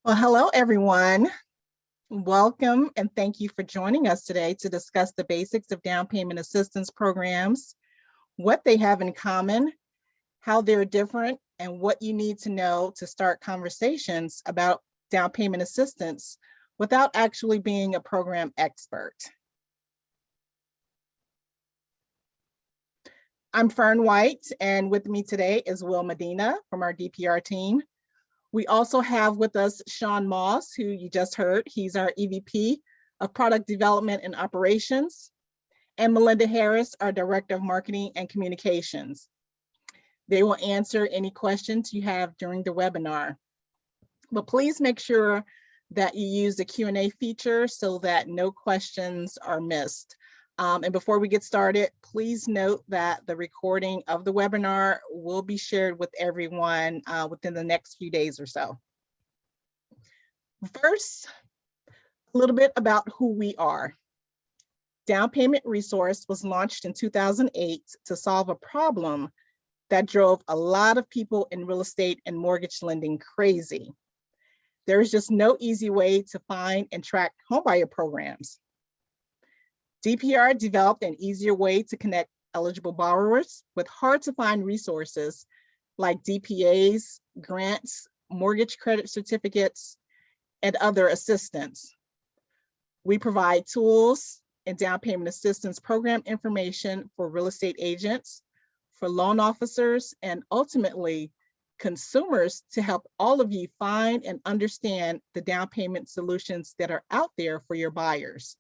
Well, hello, everyone. Welcome and thank you for joining us today to discuss the basics of down payment assistance programs, what they have in common, how they're different, and what you need to know to start conversations about down payment assistance without actually being a program expert. I'm Fern White, and with me today is Will Medina from our DPR team. We also have with us Sean Moss, who you just heard. He's our EVP of Product Development and Operations, and Melinda Harris, our Director of Marketing and Communications. They will answer any questions you have during the webinar. But please make sure that you use the Q&A feature so that no questions are missed. And before we get started, please note that the recording of the webinar will be shared with everyone within the next few days or so. First, a little bit about who we are. Down Payment Resource was launched in 2008 to solve a problem that drove a lot of people in real estate and mortgage lending crazy. There is just no easy way to find and track homebuyer programs. DPR developed an easier way to connect eligible borrowers with hard to find resources like DPAs, grants, mortgage credit certificates, and other assistance. We provide tools and down payment assistance program information for real estate agents, for loan officers, and ultimately consumers to help all of you find and understand the down payment solutions that are out there for your buyers.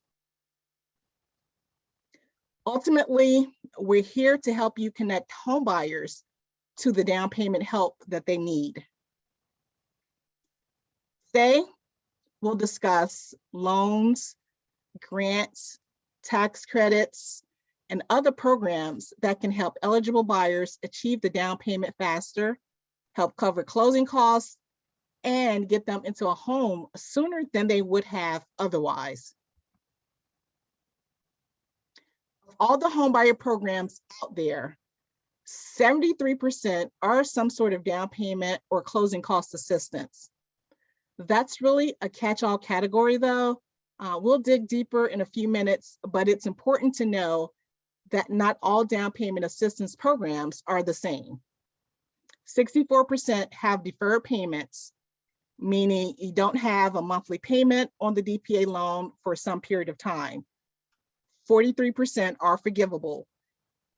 Ultimately, we're here to help you connect home buyers to the down payment help that they need. Today, we'll discuss loans, grants, tax credits, and other programs that can help eligible buyers achieve the down payment faster, help cover closing costs, and get them into a home sooner than they would have otherwise. All the homebuyer programs out there, 73% are some sort of down payment or closing cost assistance. That's really a catch-all category though. We'll dig deeper in a few minutes, but it's important to know that not all down payment assistance programs are the same. 64% have deferred payments, meaning you don't have a monthly payment on the DPA loan for some period of time. 43% are forgivable,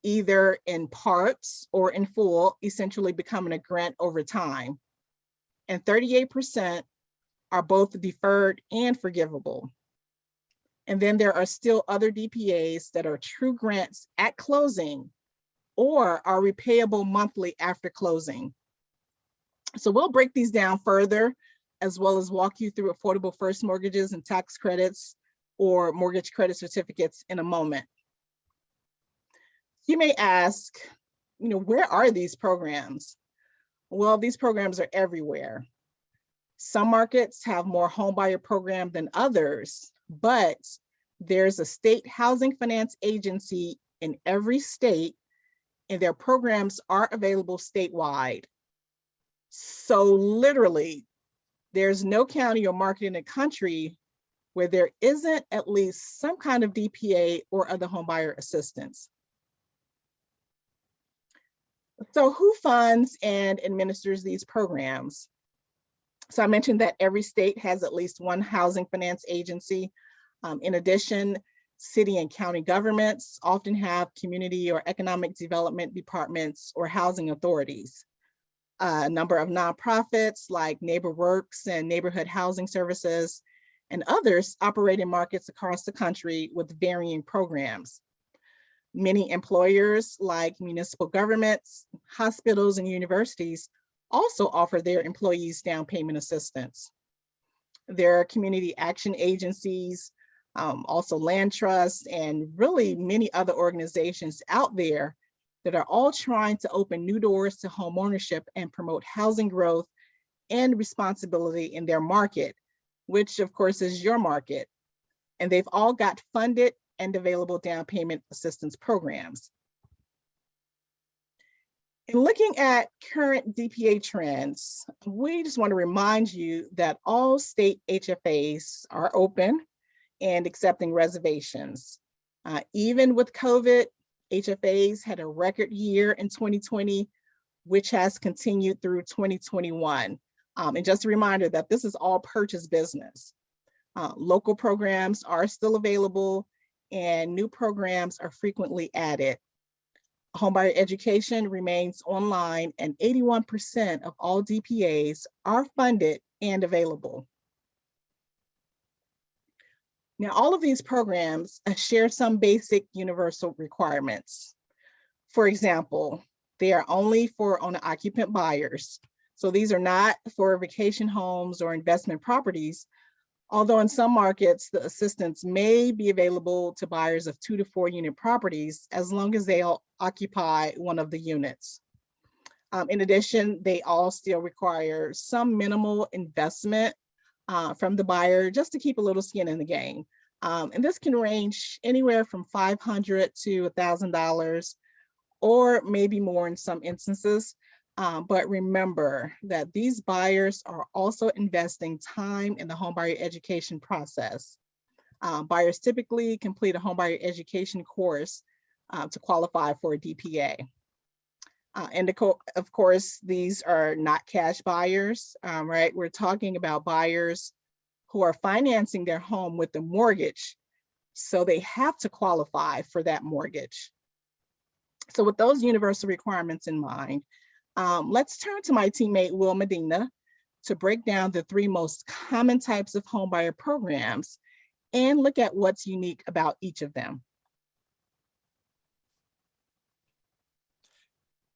either in parts or in full, essentially becoming a grant over time. And 38% are both deferred and forgivable. And then there are still other DPAs that are true grants at closing or are repayable monthly after closing. So we'll break these down further, as well as walk you through affordable first mortgages and tax credits or mortgage credit certificates in a moment. You may ask, where are these programs? Well, these programs are everywhere. Some markets have more homebuyer program than others, but there's a state housing finance agency in every state, and their programs are available statewide. So literally, there's no county or market in the country where there isn't at least some kind of DPA or other homebuyer assistance. So who funds and administers these programs? So I mentioned that every state has at least one housing finance agency. In addition, city and county governments often have community or economic development departments or housing authorities. A number of nonprofits like NeighborWorks and Neighborhood Housing Services and others operate in markets across the country with varying programs. Many employers like municipal governments, hospitals, and universities also offer their employees down payment assistance. There are community action agencies, also land trusts, and really many other organizations out there that are all trying to open new doors to homeownership and promote housing growth and responsibility in their market, which of course is your market. And they've all got funded and available down payment assistance programs. In looking at current DPA trends, we just want to remind you that all state HFAs are open and accepting reservations. Even with COVID, HFAs had a record year in 2020, which has continued through 2021. And just a reminder that this is all purchase business. Local programs are still available and new programs are frequently added. Homebuyer education remains online and 81% of all DPAs are funded and available. Now, all of these programs share some basic universal requirements. For example, they are only for owner-occupant buyers. So these are not for vacation homes or investment properties, although in some markets, the assistance may be available to buyers of 2 to 4 unit properties as long as they all occupy one of the units. In addition, they all still require some minimal investment from the buyer just to keep a little skin in the game. And this can range anywhere from $500 to $1,000 or maybe more in some instances. But remember that these buyers are also investing time in the homebuyer education process. Buyers typically complete a homebuyer education course to qualify for a DPA. And of course, these are not cash buyers, right? We're talking about buyers who are financing their home with a mortgage, so they have to qualify for that mortgage. So with those universal requirements in mind, let's turn to my teammate, Will Medina, to break down the 3 most common types of homebuyer programs and look at what's unique about each of them.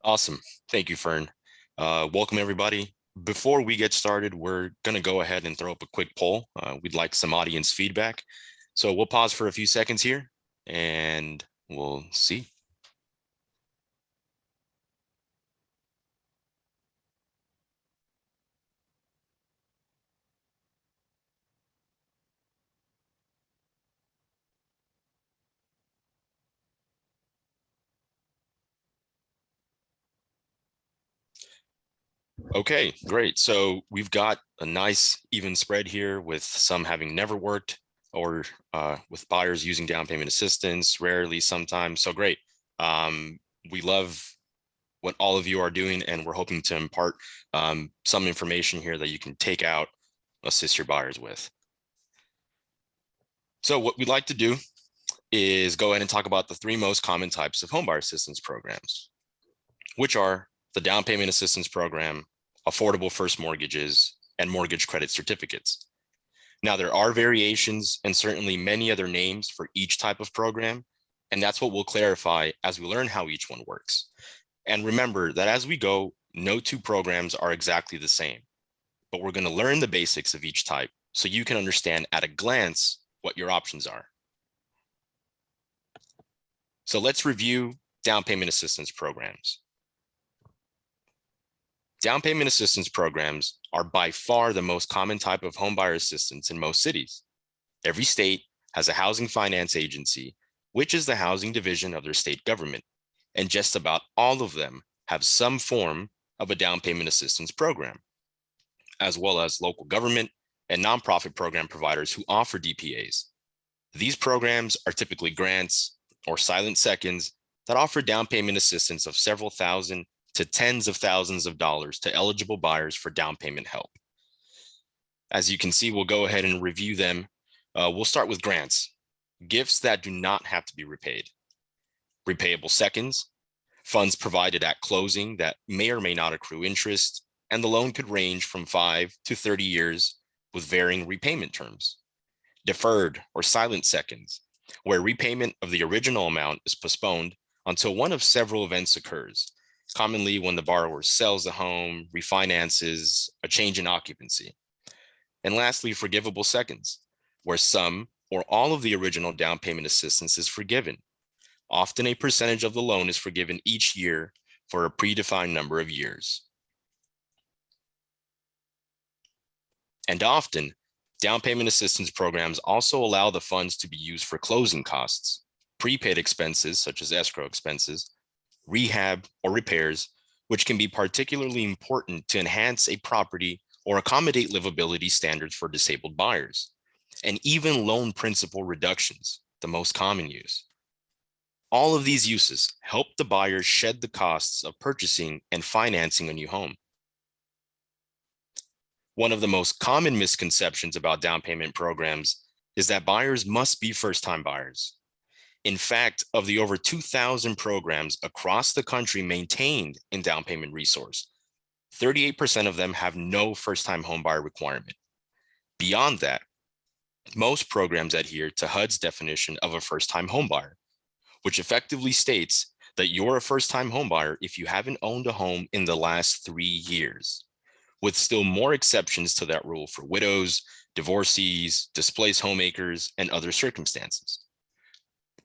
Awesome. Thank you, Fern. Welcome, everybody. Before we get started, we're going to go ahead and throw up a quick poll. We'd like some audience feedback. So we'll pause for a few seconds here and we'll see. Okay, great. So we've got a nice even spread here with some having never worked or with buyers using down payment assistance, rarely, sometimes. So great. We love what all of you are doing, and we're hoping to impart some information here that you can take out, assist your buyers with. So what we'd like to do is go ahead and talk about the 3 most common types of homebuyer assistance programs, which are the down payment assistance program, affordable first mortgages, and mortgage credit certificates. Now, there are variations and certainly many other names for each type of program, and that's what we'll clarify as we learn how each one works. And remember that as we go, no 2 programs are exactly the same, but we're going to learn the basics of each type so you can understand at a glance what your options are. So let's review down payment assistance programs. Down payment assistance programs are by far the most common type of homebuyer assistance in most cities. Every state has a housing finance agency, which is the housing division of their state government, and just about all of them have some form of a down payment assistance program, as well as local government and nonprofit program providers who offer DPAs. These programs are typically grants or silent seconds that offer down payment assistance of several thousand to tens of thousands of dollars to eligible buyers for down payment help. As you can see, we'll go ahead and review them. We'll start with grants, gifts that do not have to be repaid. Repayable seconds, funds provided at closing that may or may not accrue interest, and the loan could range from 5 to 30 years with varying repayment terms. Deferred or silent seconds, where repayment of the original amount is postponed until one of several events occurs, commonly when the borrower sells the home, refinances, a change in occupancy. And lastly, forgivable seconds, where some or all of the original down payment assistance is forgiven. Often a percentage of the loan is forgiven each year for a predefined number of years. And often, down payment assistance programs also allow the funds to be used for closing costs, prepaid expenses such as escrow expenses, rehab or repairs, which can be particularly important to enhance a property or accommodate livability standards for disabled buyers, and even loan principal reductions, the most common use. All of these uses help the buyer shed the costs of purchasing and financing a new home. One of the most common misconceptions about down payment programs is that buyers must be first-time buyers. In fact, of the over 2,000 programs across the country maintained in down payment resource, 38% of them have no first-time homebuyer requirement. Beyond that, most programs adhere to HUD's definition of a first-time homebuyer, which effectively states that you're a first-time homebuyer if you haven't owned a home in the last 3 years, with still more exceptions to that rule for widows, divorcees, displaced homemakers, and other circumstances.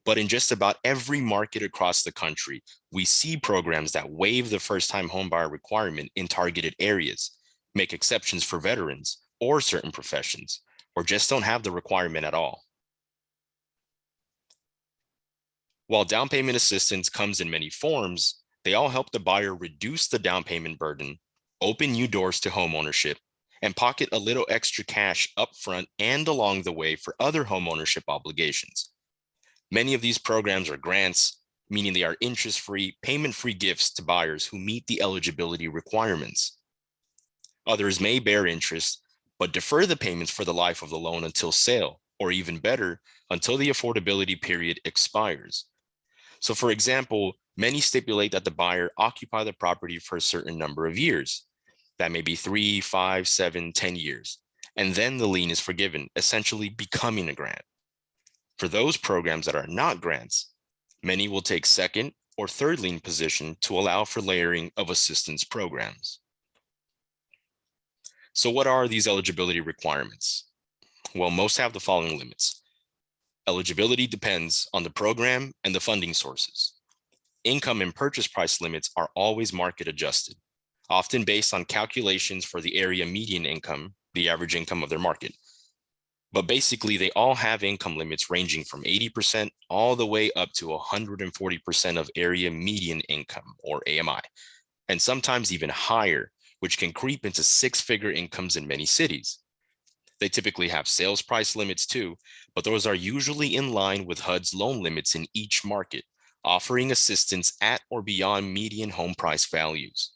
But in just about every market across the country, we see programs that waive the first-time homebuyer requirement in targeted areas, make exceptions for veterans or certain professions, or just don't have the requirement at all. While down payment assistance comes in many forms, they all help the buyer reduce the down payment burden, open new doors to homeownership, and pocket a little extra cash upfront and along the way for other homeownership obligations. Many of these programs are grants, meaning they are interest-free, payment-free gifts to buyers who meet the eligibility requirements. Others may bear interest, but defer the payments for the life of the loan until sale, or even better, until the affordability period expires. So for example, many stipulate that the buyer occupy the property for a certain number of years. That may be 3, 5, 7, 10 years. And then the lien is forgiven, essentially becoming a grant. For those programs that are not grants, many will take second or third lien position to allow for layering of assistance programs. So what are these eligibility requirements? Well, most have the following limits. Eligibility depends on the program and the funding sources. Income and purchase price limits are always market adjusted, often based on calculations for the area median income, the average income of their market. But basically, they all have income limits ranging from 80% all the way up to 140% of area median income, or AMI, and sometimes even higher, which can creep into six-figure incomes in many cities. They typically have sales price limits too, but those are usually in line with HUD's loan limits in each market, offering assistance at or beyond median home price values.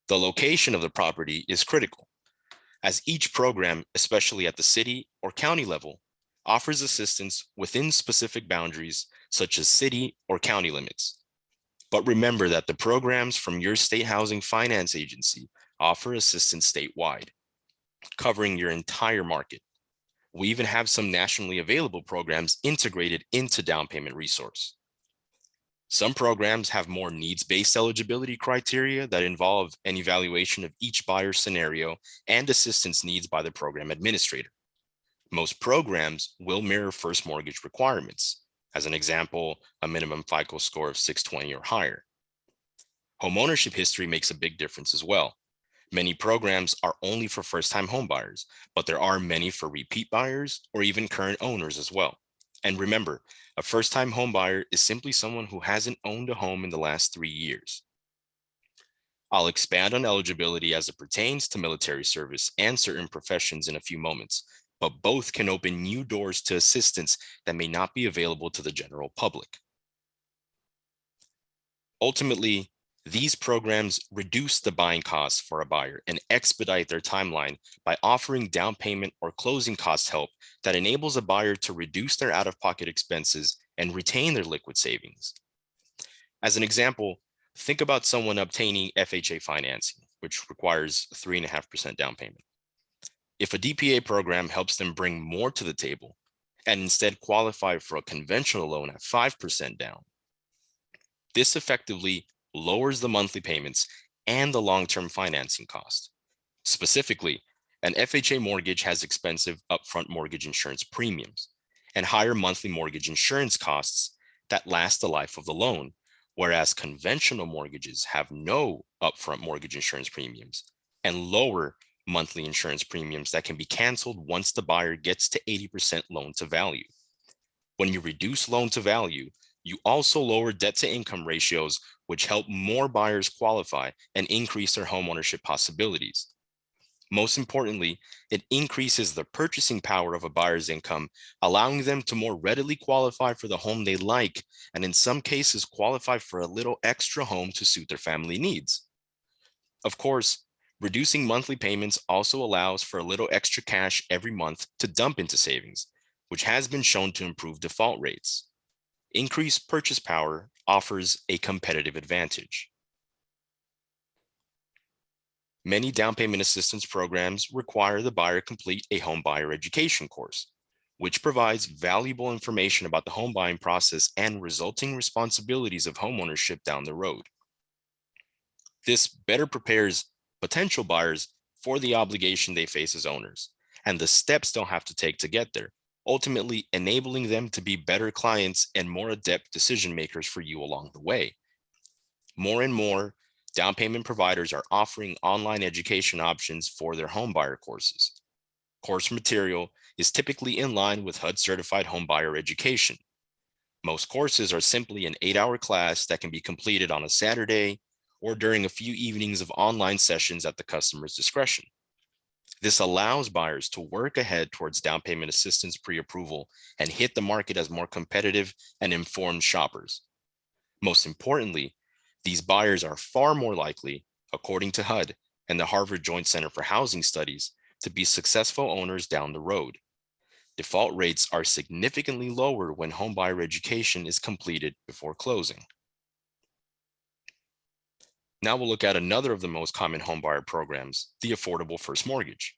The location of the property is critical, as each program, especially at the city or county level, offers assistance within specific boundaries such as city or county limits. But remember that the programs from your state housing finance agency offer assistance statewide, covering your entire market. We even have some nationally available programs integrated into down payment resource. Some programs have more needs-based eligibility criteria that involve an evaluation of each buyer scenario and assistance needs by the program administrator. Most programs will mirror first mortgage requirements. As an example, a minimum FICO score of 620 or higher. Homeownership history makes a big difference as well. Many programs are only for first-time homebuyers, but there are many for repeat buyers or even current owners as well. And remember, a first-time homebuyer is simply someone who hasn't owned a home in the last 3 years. I'll expand on eligibility as it pertains to military service and certain professions in a few moments, but both can open new doors to assistance that may not be available to the general public. Ultimately, these programs reduce the buying costs for a buyer and expedite their timeline by offering down payment or closing cost help that enables a buyer to reduce their out-of-pocket expenses and retain their liquid savings. As an example, think about someone obtaining FHA financing, which requires 3.5% down payment. If a DPA program helps them bring more to the table and instead qualify for a conventional loan at 5% down, this effectively lowers the monthly payments and the long-term financing cost. Specifically, an FHA mortgage has expensive upfront mortgage insurance premiums and higher monthly mortgage insurance costs that last the life of the loan, whereas conventional mortgages have no upfront mortgage insurance premiums and lower monthly insurance premiums that can be canceled once the buyer gets to 80% loan to value. When you reduce loan to value, You also lower debt to income ratios, which help more buyers qualify and increase their homeownership possibilities. Most importantly, it increases the purchasing power of a buyer's income, allowing them to more readily qualify for the home they like, and in some cases qualify for a little extra home to suit their family needs. Of course, reducing monthly payments also allows for a little extra cash every month to dump into savings, which has been shown to improve default rates. Increased purchase power offers a competitive advantage. Many down payment assistance programs require the buyer complete a home buyer education course, which provides valuable information about the home buying process and resulting responsibilities of homeownership down the road. This better prepares potential buyers for the obligation they face as owners and the steps they'll have to take to get there, ultimately enabling them to be better clients and more adept decision makers for you along the way. More and more down payment providers are offering online education options for their homebuyer courses. Course material is typically in line with HUD certified homebuyer education. Most courses are simply an 8-hour class that can be completed on a Saturday or during a few evenings of online sessions at the customer's discretion. This allows buyers to work ahead towards down payment assistance pre-approval and hit the market as more competitive and informed shoppers. Most importantly, these buyers are far more likely, according to HUD and the Harvard Joint Center for Housing Studies, to be successful owners down the road. Default rates are significantly lower when homebuyer education is completed before closing. Now we'll look at another of the most common homebuyer programs, the Affordable First Mortgage.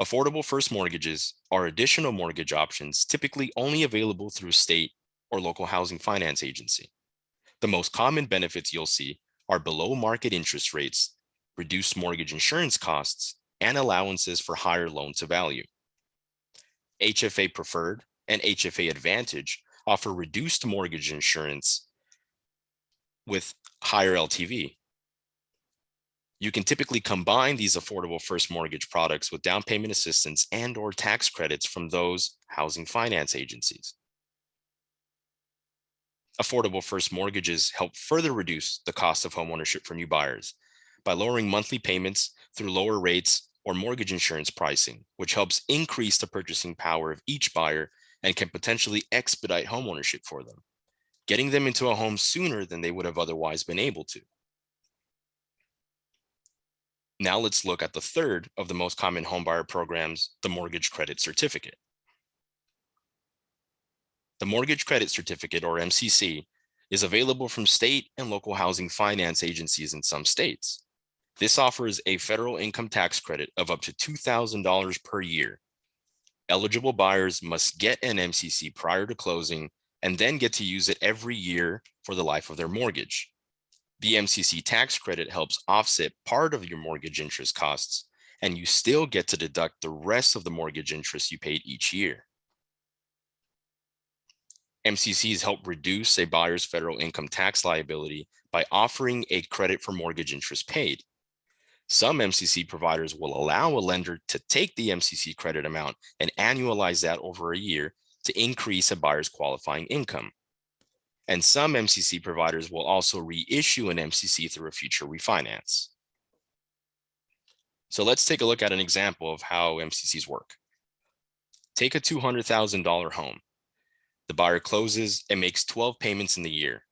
Affordable first mortgages are additional mortgage options typically only available through state or local housing finance agency. The most common benefits you'll see are below market interest rates, reduced mortgage insurance costs, and allowances for higher loan to value. HFA Preferred and HFA Advantage offer reduced mortgage insurance with higher LTV. You can typically combine these affordable first mortgage products with down payment assistance and/or tax credits from those housing finance agencies. Affordable first mortgages help further reduce the cost of homeownership for new buyers by lowering monthly payments through lower rates or mortgage insurance pricing, which helps increase the purchasing power of each buyer and can potentially expedite homeownership for them, getting them into a home sooner than they would have otherwise been able to. Now let's look at the third of the most common homebuyer programs, the Mortgage Credit Certificate. The Mortgage Credit Certificate, or MCC, is available from state and local housing finance agencies in some states. This offers a federal income tax credit of up to $2,000 per year. Eligible buyers must get an MCC prior to closing and then get to use it every year for the life of their mortgage. The MCC tax credit helps offset part of your mortgage interest costs, and you still get to deduct the rest of the mortgage interest you paid each year. MCCs help reduce a buyer's federal income tax liability by offering a credit for mortgage interest paid. Some MCC providers will allow a lender to take the MCC credit amount and annualize that over a year to increase a buyer's qualifying income. And some MCC providers will also reissue an MCC through a future refinance. So let's take a look at an example of how MCCs work. Take a $200,000 home. The buyer closes and makes 12 payments in the year.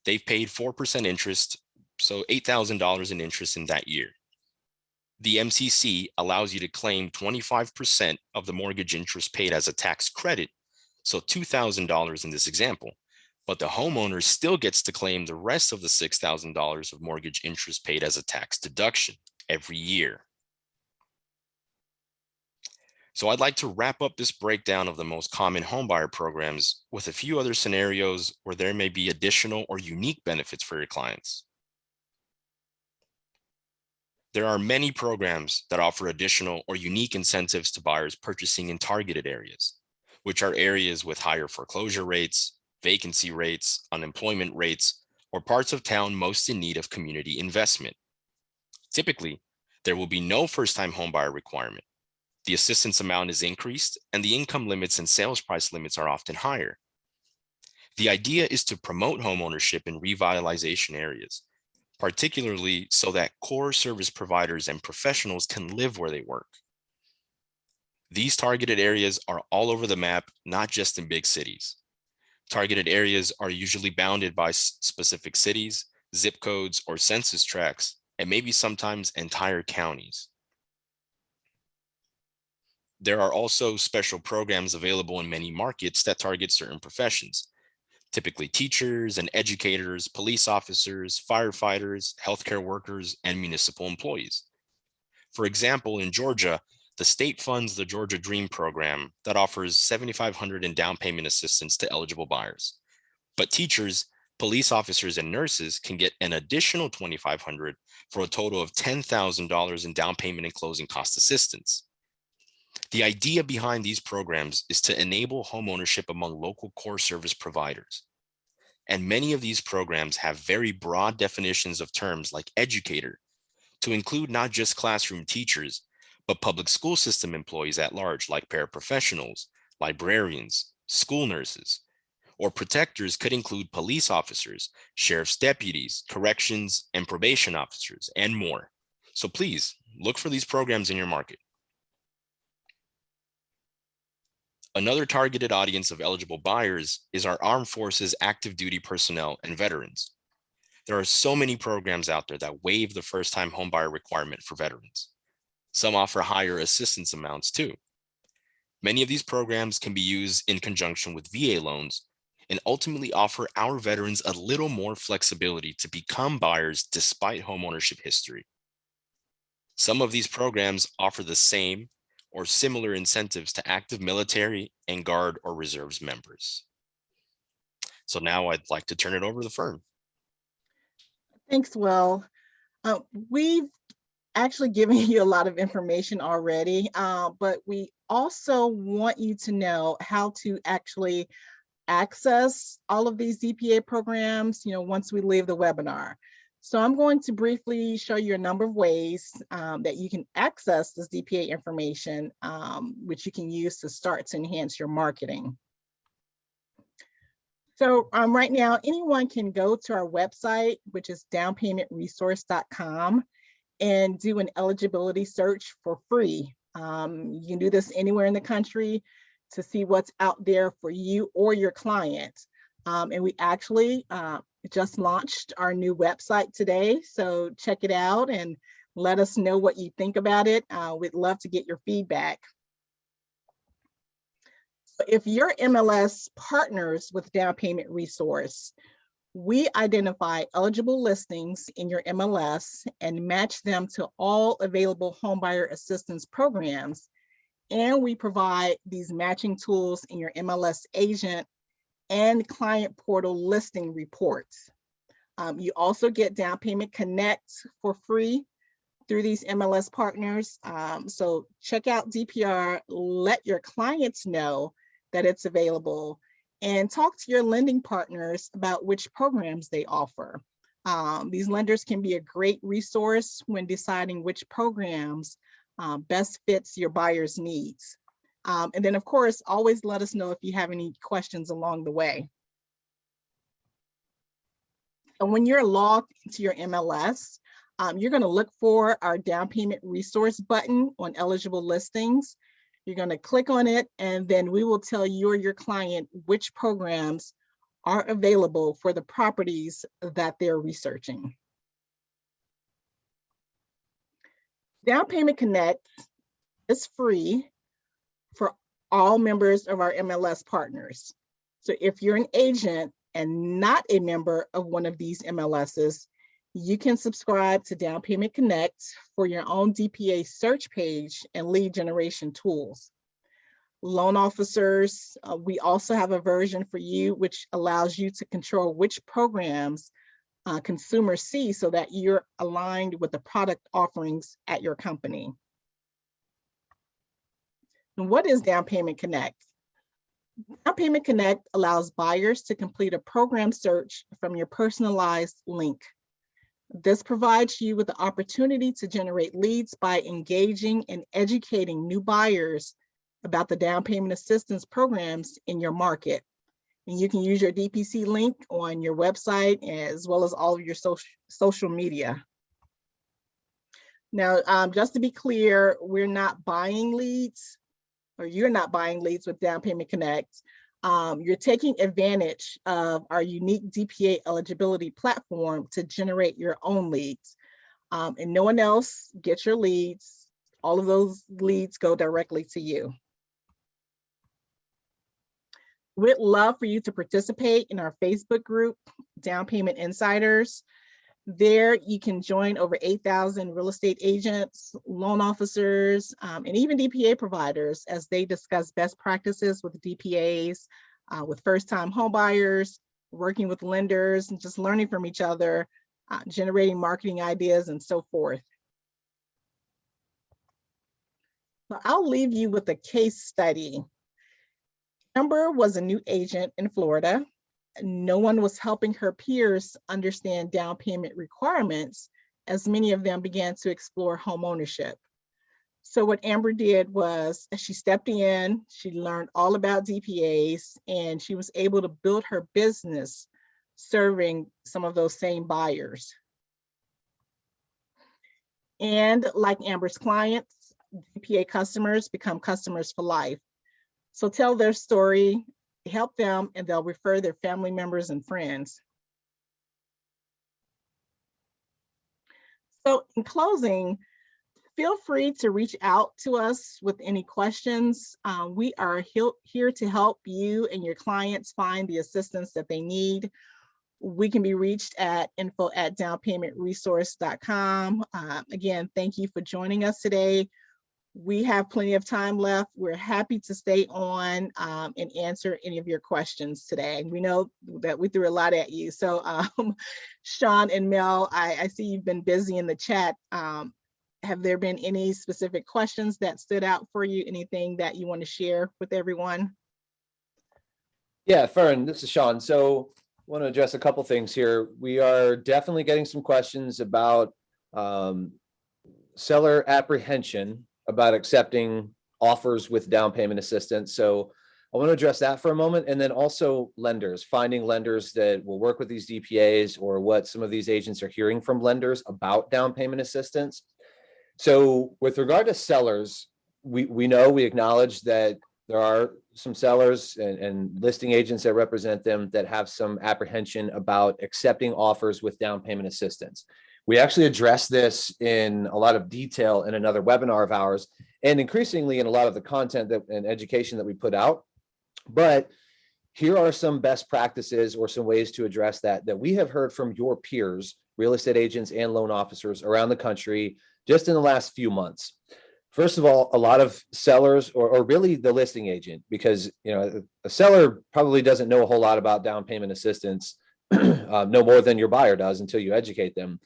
They've paid 4% interest, so $8,000 in interest in that year. The MCC allows you to claim 25% of the mortgage interest paid as a tax credit, so $2,000 in this example. But the homeowner still gets to claim the rest of the $6,000 of mortgage interest paid as a tax deduction every year. So I'd like to wrap up this breakdown of the most common homebuyer programs with a few other scenarios where there may be additional or unique benefits for your clients. There are many programs that offer additional or unique incentives to buyers purchasing in targeted areas, which are areas with higher foreclosure rates, vacancy rates, unemployment rates, or parts of town most in need of community investment. Typically, there will be no first-time homebuyer requirement. The assistance amount is increased, and the income limits and sales price limits are often higher. The idea is to promote homeownership in revitalization areas, particularly so that core service providers and professionals can live where they work. These targeted areas are all over the map, not just in big cities. Targeted areas are usually bounded by specific cities, zip codes, or census tracts, and maybe sometimes entire counties. There are also special programs available in many markets that target certain professions, typically teachers and educators, police officers, firefighters, healthcare workers, and municipal employees. For example, in Georgia, the state funds the Georgia Dream program that offers $7,500 in down payment assistance to eligible buyers. But teachers, police officers, and nurses can get an additional $2,500 for a total of $10,000 in down payment and closing cost assistance. The idea behind these programs is to enable homeownership among local core service providers. And many of these programs have very broad definitions of terms like educator to include not just classroom teachers, but public school system employees at large like paraprofessionals, librarians, school nurses, or protectors could include police officers, sheriff's deputies, corrections and probation officers, and more. So please look for these programs in your market. Another targeted audience of eligible buyers is our armed forces active duty personnel and veterans. There are so many programs out there that waive the first-time homebuyer requirement for veterans. Some offer higher assistance amounts too. Many of these programs can be used in conjunction with VA loans and ultimately offer our veterans a little more flexibility to become buyers despite homeownership history. Some of these programs offer the same or similar incentives to active military and Guard or Reserves members. So now I'd like to turn it over to the firm. Thanks, Will. We've actually given you a lot of information already, but we also want you to know how to actually access all of these DPA programs, once we leave the webinar. So I'm going to briefly show you a number of ways that you can access this DPA information, which you can use to start to enhance your marketing. So right now, anyone can go to our website, which is downpaymentresource.com, and do an eligibility search for free. You can do this anywhere in the country to see what's out there for you or your client. And we actually just launched our new website today, so check it out and let us know what you think about it. We'd love to get your feedback. So if your MLS partners with Down Payment Resource, we identify eligible listings in your MLS and match them to all available homebuyer assistance programs. And we provide these matching tools in your MLS agent and client portal listing reports. You also get Down Payment Connect for free through these MLS partners. So check out DPR, let your clients know that it's available, and talk to your lending partners about which programs they offer. These lenders can be a great resource when deciding which programs best fits your buyer's needs. And then of course, always let us know if you have any questions along the way. And when you're logged into your MLS, you're going to look for our Down Payment Resource button on eligible listings. You're going to click on it, and then we will tell you or your client which programs are available for the properties that they're researching. Down Payment Connect is free for all members of our MLS partners. So if you're an agent and not a member of one of these MLSs, you can subscribe to Down Payment Connect for your own DPA search page and lead generation tools. Loan officers, we also have a version for you which allows you to control which programs consumers see so that you're aligned with the product offerings at your company. And what is Down Payment Connect? Down Payment Connect allows buyers to complete a program search from your personalized link. This provides you with the opportunity to generate leads by engaging and educating new buyers about the down payment assistance programs in your market. And you can use your DPC link on your website as well as all of your social media. Now, just to be clear, we're not buying leads, or you're not buying leads with Down Payment Connect. You're taking advantage of our unique DPA eligibility platform to generate your own leads. And no one else gets your leads. All of those leads go directly to you. We'd love for you to participate in our Facebook group, Down Payment Insiders. There you can join over 8,000 real estate agents, loan officers, and even DPA providers as they discuss best practices with DPAs, with first-time home buyers, working with lenders, and just learning from each other, generating marketing ideas, and so forth. So I'll leave you with a case study. Amber was a new agent in Florida. No one was helping her peers understand down payment requirements, as many of them began to explore home ownership. So what Amber did was she stepped in, she learned all about DPAs, and she was able to build her business serving some of those same buyers. And like Amber's clients, DPA customers become customers for life. So tell their story, help them, and they'll refer their family members and friends. So in closing, feel free to reach out to us with any questions. We are here to help you and your clients find the assistance that they need. We can be reached at info@downpaymentresource.com. Again, thank you for joining us today. We have plenty of time left. We're happy to stay on and answer any of your questions today. We know that we threw a lot at you. So Sean and Mel, I see you've been busy in the chat. Have there been any specific questions that stood out for you? Anything that you want to share with everyone? Yeah, Fern, this is Sean. So I want to address a couple things here. We are definitely getting some questions about seller apprehension about accepting offers with down payment assistance. So I want to address that for a moment. And then also lenders, finding lenders that will work with these DPAs, or what some of these agents are hearing from lenders about down payment assistance. So with regard to sellers, we acknowledge that there are some sellers and listing agents that represent them that have some apprehension about accepting offers with down payment assistance. We actually address this in a lot of detail in another webinar of ours, and increasingly in a lot of the content and education that we put out. But here are some best practices or some ways to address that we have heard from your peers, real estate agents and loan officers around the country just in the last few months. First of all, a lot of sellers, or really the listing agent, because a seller probably doesn't know a whole lot about down payment assistance, no more than your buyer does until you educate them.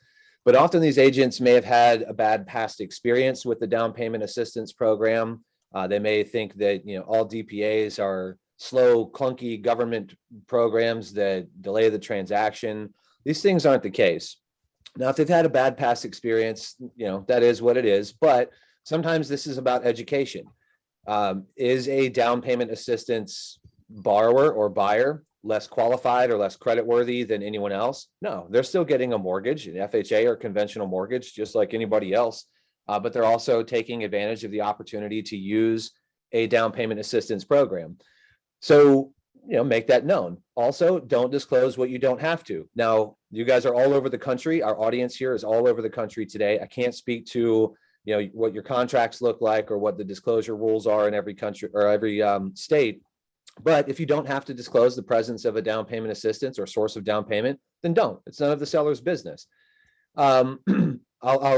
But often these agents may have had a bad past experience with the down payment assistance program. They may think that all DPAs are slow, clunky government programs that delay the transaction. These things aren't the case. Now, if they've had a bad past experience, that is what it is. But sometimes this is about education. Is a down payment assistance borrower or buyer less qualified or less creditworthy than anyone else? No, they're still getting a mortgage, an FHA or conventional mortgage, just like anybody else. But they're also taking advantage of the opportunity to use a down payment assistance program. So, make that known. Also, don't disclose what you don't have to. Now, you guys are all over the country. Our audience here is all over the country today. I can't speak to, what your contracts look like or what the disclosure rules are in every country or every state. But if you don't have to disclose the presence of a down payment assistance or source of down payment, then don't. It's none of the seller's business. I'll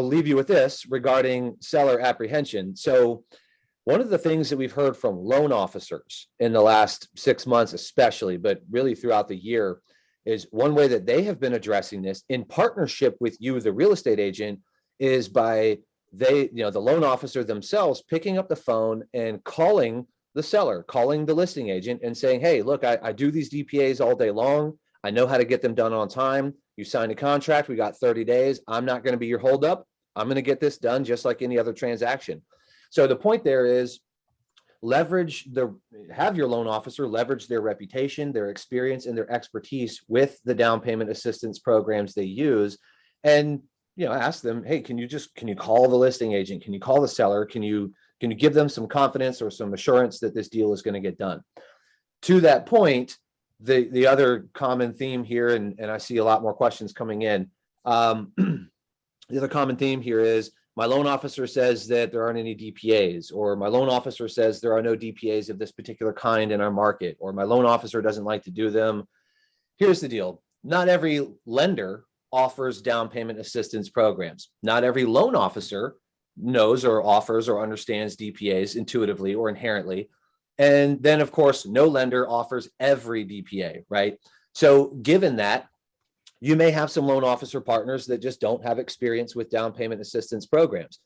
leave you with this regarding seller apprehension. So one of the things that we've heard from loan officers in the last 6 months, especially, but really throughout the year, is one way that they have been addressing this in partnership with you, the real estate agent, is by the loan officer themselves picking up the phone and calling the seller, calling the listing agent and saying, hey, look, I do these DPAs all day long. I know how to get them done on time. You signed a contract. We got 30 days. I'm not going to be your holdup. I'm going to get this done just like any other transaction. So the point there is have your loan officer leverage their reputation, their experience, and their expertise with the down payment assistance programs they use. And, ask them, hey, can you call the listing agent? Can you call the seller? Can you give them some confidence or some assurance that this deal is going to get done? To that point, the other common theme here, and I see a lot more questions coming in. The other common theme here is my loan officer says that there aren't any DPAs, or my loan officer says there are no DPAs of this particular kind in our market, or my loan officer doesn't like to do them. Here's the deal. Not every lender offers down payment assistance programs. Not every loan officer knows or offers or understands DPAs intuitively or inherently. And then, of course, no lender offers every DPA, right? So given that, you may have some loan officer partners that just don't have experience with down payment assistance programs.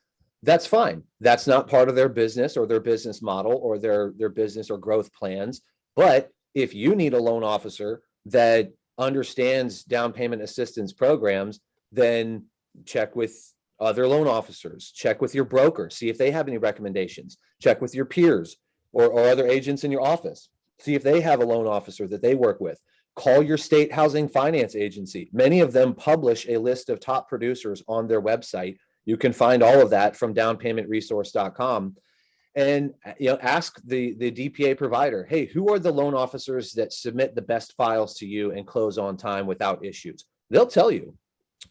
That's fine. That's not part of their business or their business model or their business or growth plans. But if you need a loan officer that understands down payment assistance programs, then check with other loan officers, check with your broker, see if they have any recommendations, check with your peers or other agents in your office, see if they have a loan officer that they work with. Call your state housing finance agency. Many of them publish a list of top producers on their website. You can find all of that from downpaymentresource.com. And ask the DPA provider, hey, who are the loan officers that submit the best files to you and close on time without issues? They'll tell you.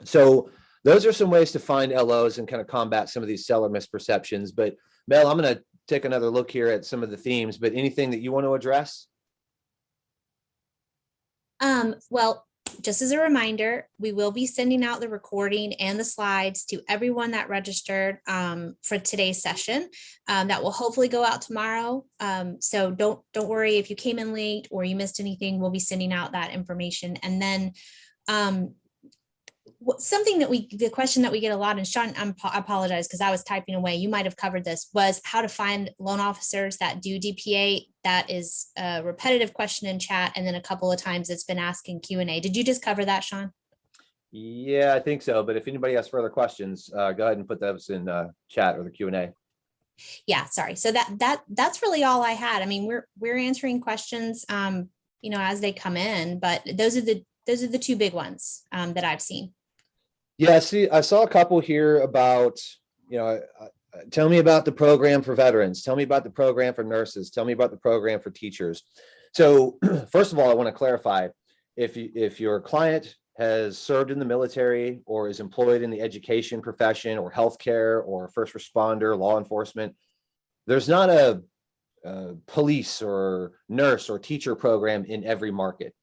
So those are some ways to find LOs and kind of combat some of these seller misperceptions. But Mel, I'm going to take another look here at some of the themes, but anything that you want to address? Well, just as a reminder, we will be sending out the recording and the slides to everyone that registered for today's session. That will hopefully go out tomorrow. So don't worry if you came in late or you missed anything. We'll be sending out that information. And then the question that we get a lot, and Sean, I apologize because I was typing away. You might have covered this, was how to find loan officers that do DPA. That is a repetitive question in chat. And then a couple of times it's been asked in Q&A. Did you just cover that, Sean? Yeah, I think so. But if anybody has further questions, go ahead and put those in chat or the Q&A. Yeah, sorry. So that's really all I had. I mean, we're answering questions, as they come in, but those are the two big ones that I've seen. Yeah, see, I saw a couple here about, tell me about the program for veterans. Tell me about the program for nurses. Tell me about the program for teachers. So first of all, I want to clarify, if your client has served in the military or is employed in the education profession or healthcare or first responder, law enforcement, there's not a police or nurse or teacher program in every market.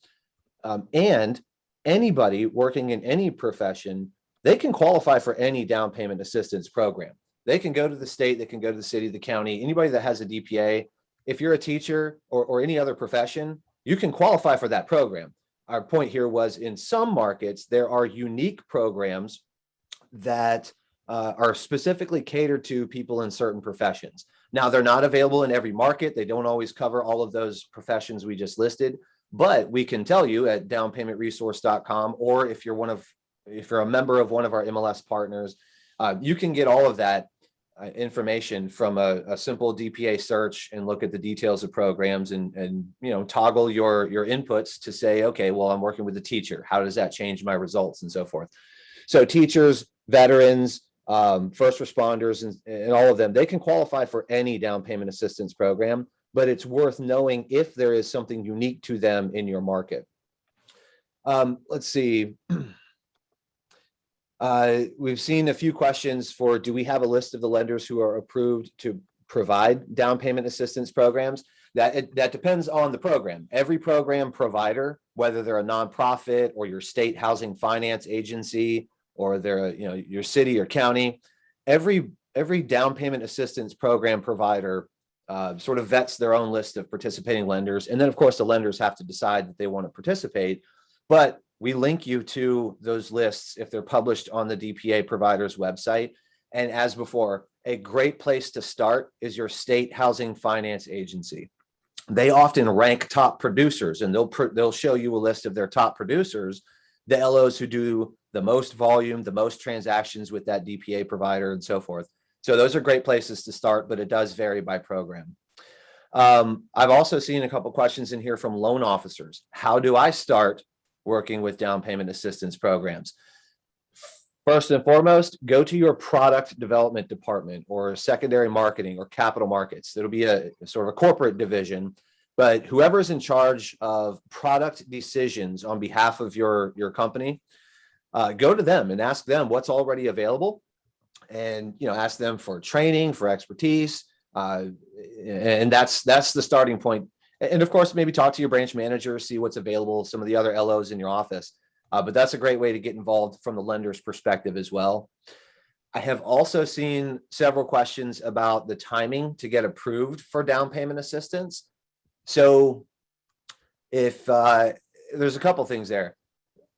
And anybody working in any profession, they can qualify for any down payment assistance program. They can go to the state, they can go to the city, the county, anybody that has a DPA. If you're a teacher or any other profession, you can qualify for that program. Our point here was in some markets, there are unique programs that are specifically catered to people in certain professions. Now, they're not available in every market. They don't always cover all of those professions we just listed, but we can tell you at downpaymentresource.com, or if you're a member of one of our MLS partners, you can get all of that information from a simple DPA search and look at the details of programs and toggle your inputs to say, okay, well, I'm working with a teacher. How does that change my results and so forth? So teachers, veterans, first responders, and all of them, they can qualify for any down payment assistance program, but it's worth knowing if there is something unique to them in your market. Let's see. We've seen a few questions for, do we have a list of the lenders who are approved to provide down payment assistance programs? That depends on the program. Every program provider, whether they're a nonprofit or your state housing finance agency, or they're your city or county, every down payment assistance program provider sort of vets their own list of participating lenders. And then of course the lenders have to decide that they want to participate, but we link you to those lists if they're published on the DPA provider's website. And as before, a great place to start is your state housing finance agency. They often rank top producers, and they'll show you a list of their top producers the LOs who do the most volume, the most transactions with that DPA provider and so forth. So those are great places to start, but it does vary by program. I've also seen a couple questions in here from loan officers. How do I start working with down payment assistance programs? First and foremost, go to your product development department or secondary marketing or capital markets. It'll be a sort of a corporate division, but whoever's in charge of product decisions on behalf of your company, go to them and ask them what's already available, and ask them for training, for expertise, and that's the starting point. And of course, maybe talk to your branch manager, see what's available, some of the other LOs in your office. But that's a great way to get involved from the lender's perspective as well. I have also seen several questions about the timing to get approved for down payment assistance. So if there's a couple things there.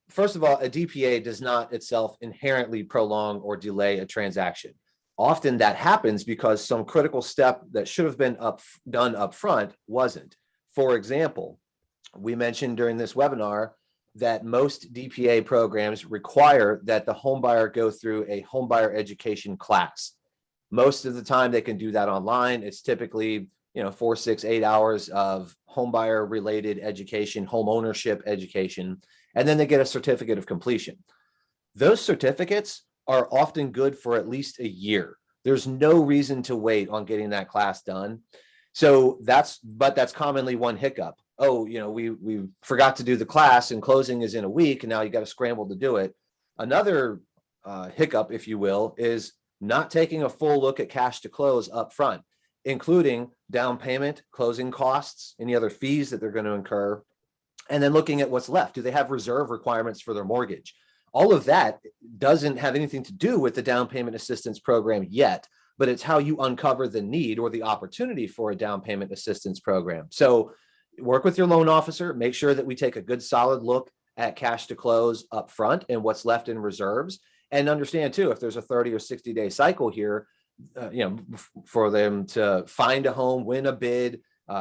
First of all, a DPA does not itself inherently prolong or delay a transaction. Often that happens because some critical step that should have been done up front wasn't. For example, we mentioned during this webinar that most DPA programs require that the home buyer go through a home buyer education class. Most of the time they can do that online. It's typically 4, 6, 8 hours of home buyer related education, home ownership education, and then they get a certificate of completion. Those certificates are often good for at least a year. There's no reason to wait on getting that class done. So that's commonly one hiccup. Oh, we forgot to do the class and closing is in a week and now you got to scramble to do it. Another hiccup, if you will, is not taking a full look at cash to close up front, including down payment, closing costs, any other fees that they're going to incur, and then looking at what's left. Do they have reserve requirements for their mortgage? All of that doesn't have anything to do with the down payment assistance program yet, but it's how you uncover the need or the opportunity for a down payment assistance program. So work with your loan officer, make sure that we take a good solid look at cash to close up front and what's left in reserves, and understand too, if there's a 30 or 60 day cycle here, for them to find a home, win a bid,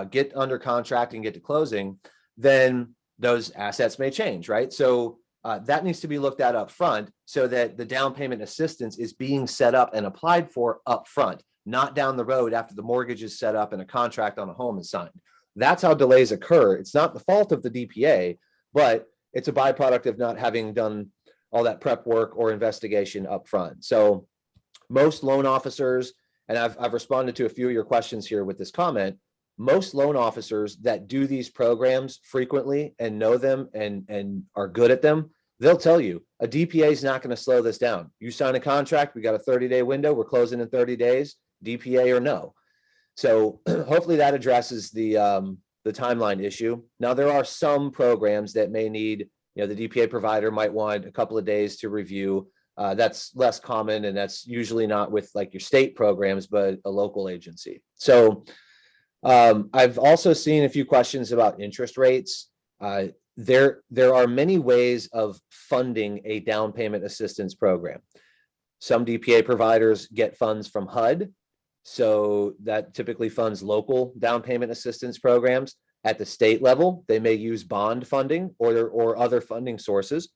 get under contract and get to closing, then those assets may change, right? So that needs to be looked at up front so that the down payment assistance is being set up and applied for up front, not down the road after the mortgage is set up and a contract on a home is signed. That's how delays occur. It's not the fault of the DPA, but it's a byproduct of not having done all that prep work or investigation up front. So most loan officers, and I've responded to a few of your questions here with this comment, most loan officers that do these programs frequently and know them and are good at them, they'll tell you a DPA is not going to slow this down. You sign a contract, we got a 30-day window, we're closing in 30 days, DPA or no. So hopefully that addresses the timeline issue. Now there are some programs that may need, the DPA provider might want a couple of days to review. That's less common, and that's usually not with like your state programs, but a local agency. So I've also seen a few questions about interest rates. There are many ways of funding a down payment assistance program. Some DPA providers get funds from HUD, so that typically funds local down payment assistance programs. At the state level, they may use bond funding or other funding sources.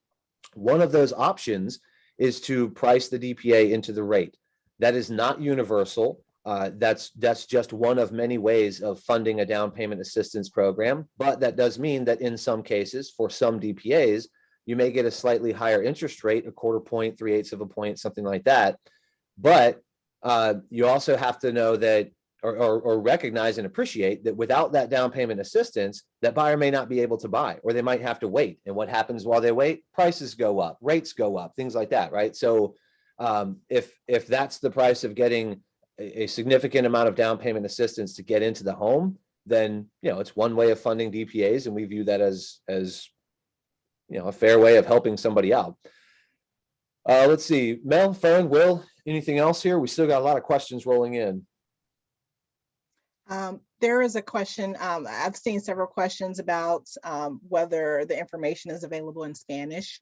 One of those options is to price the DPA into the rate. That is not universal. That's just one of many ways of funding a down payment assistance program, but that does mean that in some cases, for some DPAs, you may get a slightly higher interest rate, a 1/4 point, 3/8 of a point, something like that. But you also have to know that, or recognize and appreciate that without that down payment assistance, that buyer may not be able to buy, or they might have to wait. And what happens while they wait? Prices go up, rates go up, things like that, right? So if that's the price of getting a significant amount of down payment assistance to get into the home, then it's one way of funding DPAs, and we view that as a fair way of helping somebody out. Let's see, Mel, Fern, Will, anything else here? We still got a lot of questions rolling in. There is a question, I've seen several questions about whether the information is available in Spanish.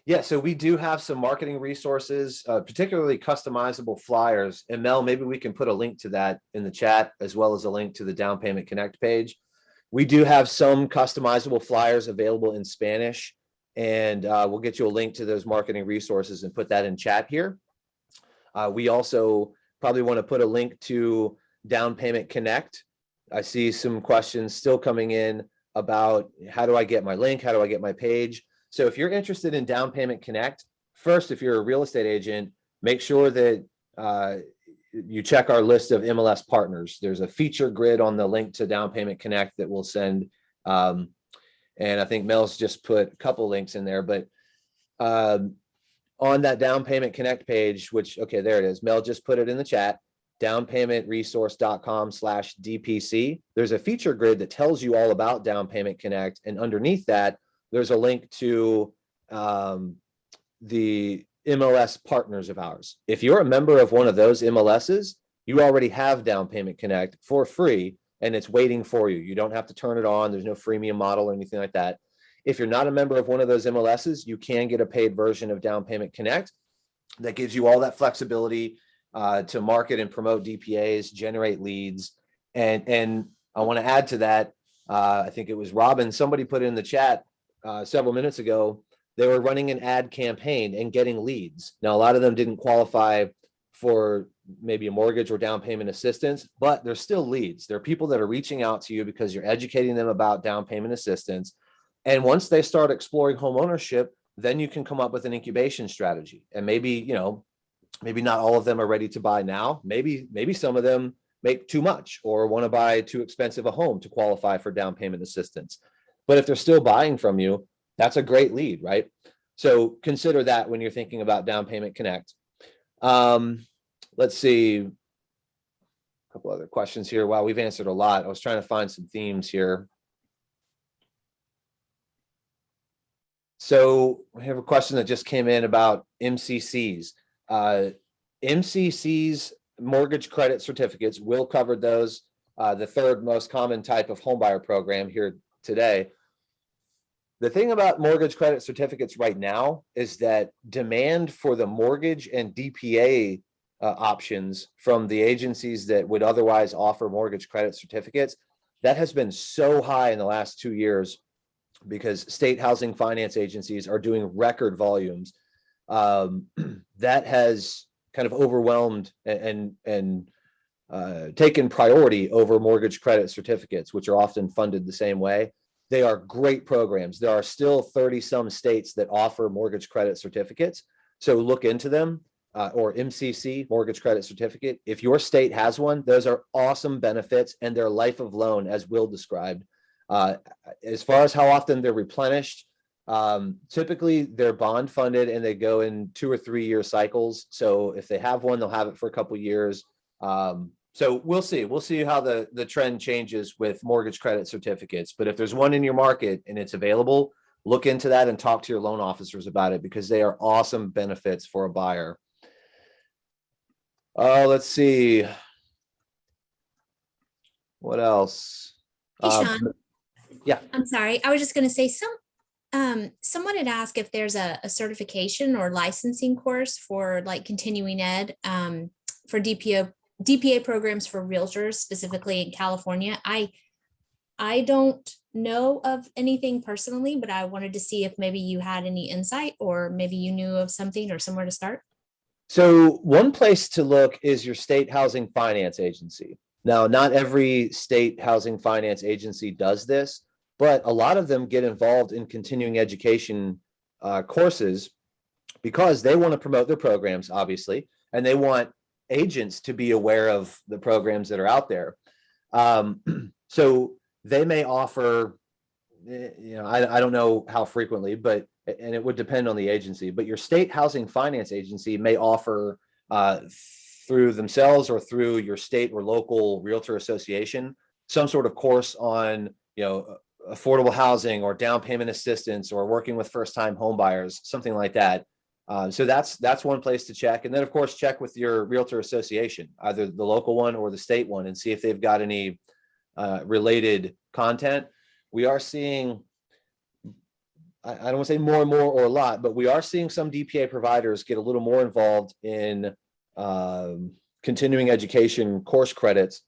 Yeah, so we do have some marketing resources, particularly customizable flyers. And Mel, maybe we can put a link to that in the chat, as well as a link to the Down Payment Connect page. We do have some customizable flyers available in Spanish, and we'll get you a link to those marketing resources and put that in chat here. We also probably want to put a link to Down Payment Connect. I see some questions still coming in about how do I get my link? How do I get my page? So if you're interested in Down Payment Connect, first, if you're a real estate agent, make sure that you check our list of MLS partners. There's a feature grid on the link to Down Payment Connect that we'll send. And I think Mel's just put a couple links in there, but on that Down Payment Connect page, which, okay, there it is. Mel just put it in the chat, downpaymentresource.com/DPC. There's a feature grid that tells you all about Down Payment Connect. And underneath that, there's a link to the MLS partners of ours. If you're a member of one of those MLSs, you already have Down Payment Connect for free, and it's waiting for you. You don't have to turn it on. There's no freemium model or anything like that. If you're not a member of one of those MLSs, you can get a paid version of Down Payment Connect that gives you all that flexibility to market and promote DPAs, generate leads. And I want to add to that, I think it was Robin, somebody put in the chat several minutes ago, they were running an ad campaign and getting leads. Now, a lot of them didn't qualify for maybe a mortgage or down payment assistance, but they're still leads. They're people that are reaching out to you because you're educating them about down payment assistance. And once they start exploring home ownership, then you can come up with an incubation strategy. And maybe, maybe not all of them are ready to buy now. Maybe some of them make too much or want to buy too expensive a home to qualify for down payment assistance. But if they're still buying from you, that's a great lead, right? So consider that when you're thinking about Down Payment Connect. Let's see. A couple other questions here. Wow, we've answered a lot. I was trying to find some themes here. So we have a question that just came in about MCCs. MCCs, mortgage credit certificates, Will covered those, the third most common type of homebuyer program here today. The thing about mortgage credit certificates right now is that demand for the mortgage and DPA options from the agencies that would otherwise offer mortgage credit certificates, that has been so high in the last 2 years because state housing finance agencies are doing record volumes. That has kind of overwhelmed and taken priority over mortgage credit certificates, which are often funded the same way. They are great programs. There are still 30 some states that offer mortgage credit certificates. So look into them, or MCC, mortgage credit certificate. If your state has one, those are awesome benefits and they're life of loan, as Will described. As far as how often they're replenished, typically they're bond funded and they go in 2 or 3 year cycles. So if they have one, they'll have it for a couple years. So we'll see. We'll see how the trend changes with mortgage credit certificates. But if there's one in your market and it's available, look into that and talk to your loan officers about it because they are awesome benefits for a buyer. Let's see. What else? Hey, Sean. Yeah. I'm sorry. I was just going to say someone had asked if there's a certification or licensing course for like continuing ed for DPA programs for realtors, specifically in California. I don't know of anything personally, but I wanted to see if maybe you had any insight or maybe you knew of something or somewhere to start. So one place to look is your state housing finance agency. Now, not every state housing finance agency does this, but a lot of them get involved in continuing education courses because they want to promote their programs, obviously, and they want agents to be aware of the programs that are out there. So they may offer, I don't know how frequently, but, and it would depend on the agency, but your state housing finance agency may offer through themselves or through your state or local realtor association, some sort of course on, affordable housing or down payment assistance or working with first-time home buyers, something like that. So that's one place to check. And then of course, check with your realtor association, either the local one or the state one, and see if they've got any related content. We are seeing, I don't want to say more and more or a lot, but we are seeing some DPA providers get a little more involved in continuing education course credits,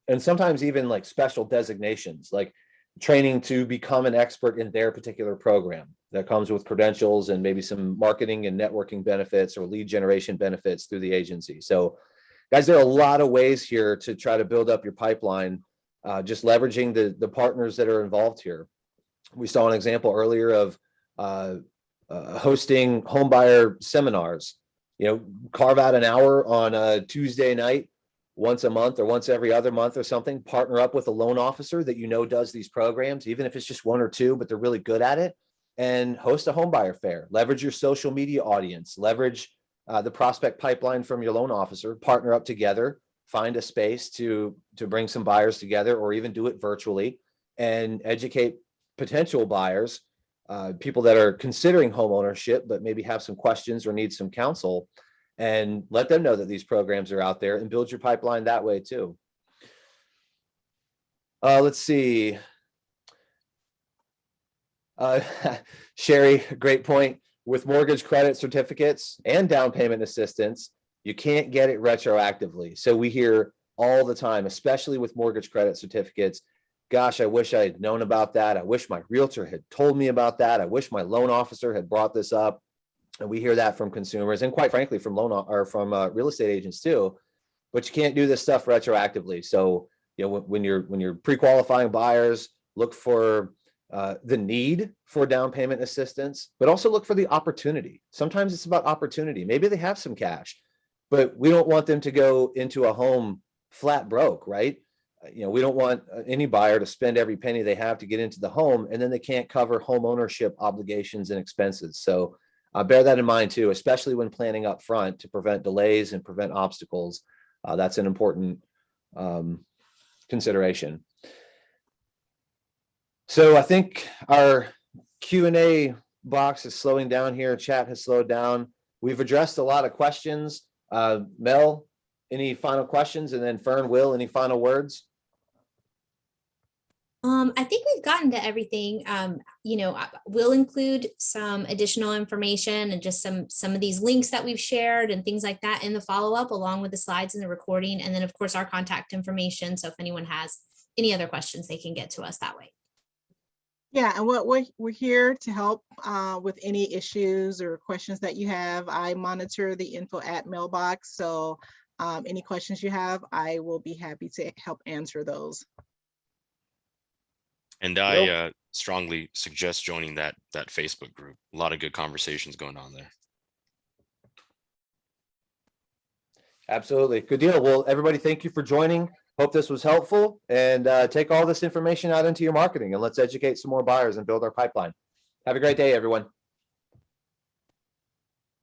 and sometimes even like special designations. Like training to become an expert in their particular program. That comes with credentials and maybe some marketing and networking benefits or lead generation benefits through the agency. So guys, there are a lot of ways here to try to build up your pipeline, just leveraging the partners that are involved here. We saw an example earlier of hosting homebuyer seminars. Carve out an hour on a Tuesday night, once a month or once every other month or something, partner up with a loan officer that does these programs, even if it's just one or two, but they're really good at it, and host a homebuyer fair. Leverage your social media audience, leverage the prospect pipeline from your loan officer, partner up together, find a space to bring some buyers together, or even do it virtually, and educate potential buyers, people that are considering home ownership, but maybe have some questions or need some counsel, and let them know that these programs are out there, and build your pipeline that way too. Let's see. Sherry, great point. With mortgage credit certificates and down payment assistance, you can't get it retroactively. So we hear all the time, especially with mortgage credit certificates, gosh, I wish I had known about that. I wish my realtor had told me about that. I wish my loan officer had brought this up. And we hear that from consumers, and quite frankly, from real estate agents too. But you can't do this stuff retroactively. So when you're pre-qualifying buyers, look for the need for down payment assistance, but also look for the opportunity. Sometimes it's about opportunity. Maybe they have some cash, but we don't want them to go into a home flat broke, right? We don't want any buyer to spend every penny they have to get into the home, and then they can't cover home ownership obligations and expenses. So bear that in mind too, especially when planning up front to prevent delays and prevent obstacles. That's an important consideration. So I think our Q&A box is slowing down here. Chat has slowed down. We've addressed a lot of questions. Mel, any final questions? And then Fern, Will, any final words? I think we've gotten to everything. We'll include some additional information and just some of these links that we've shared and things like that in the follow-up, along with the slides and the recording. And then of course our contact information. So if anyone has any other questions, they can get to us that way. Yeah, and we're here to help with any issues or questions that you have. I monitor the info at mailbox. So any questions you have, I will be happy to help answer those. And I strongly suggest joining that Facebook group. A lot of good conversations going on there. Absolutely. Good deal. Well, everybody, thank you for joining. Hope this was helpful, and take all this information out into your marketing, and let's educate some more buyers and build our pipeline. Have a great day, everyone.